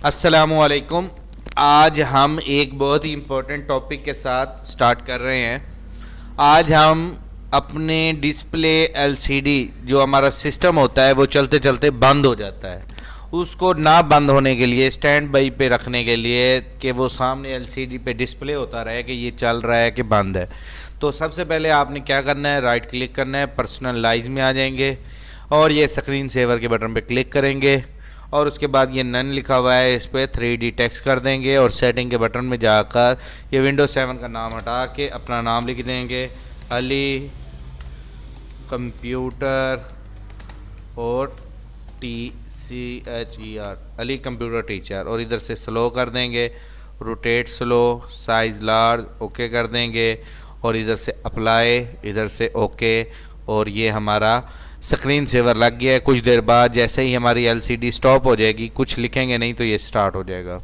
अस्सलामुअलैकुम। आज हम एक बहुत ही इम्पोर्टेंट टॉपिक के साथ स्टार्ट कर रहे हैं। आज हम अपने डिस्प्ले एलसीडी जो हमारा सिस्टम होता है वो चलते चलते बंद हो जाता है, उसको ना बंद होने के लिए, स्टैंड बाई पे रखने के लिए कि वो सामने एलसीडी पे डिस्प्ले होता रहे कि ये चल रहा है कि बंद है, तो सबसे पहले आपने क्या करना है, राइट क्लिक करना है, पर्सनलाइज में आ जाएंगे और ये स्क्रीन सेवर के बटन पे क्लिक करेंगे और उसके बाद ये नन लिखा हुआ है, इस पर 3D टेक्स्ट कर देंगे और सेटिंग के बटन में जाकर ये विंडोज 7 का नाम हटा के अपना नाम लिख देंगे, अली कंप्यूटर और TCHER, अली कंप्यूटर टीचर, और इधर से स्लो कर देंगे, rotate slow, size large, okay कर देंगे और इधर से अप्लाई, इधर से ओके। और ये हमारा स्क्रीन सेवर लग गया है। कुछ देर बाद जैसे ही हमारी एलसीडी स्टॉप हो जाएगी, कुछ लिखेंगे नहीं तो ये स्टार्ट हो जाएगा।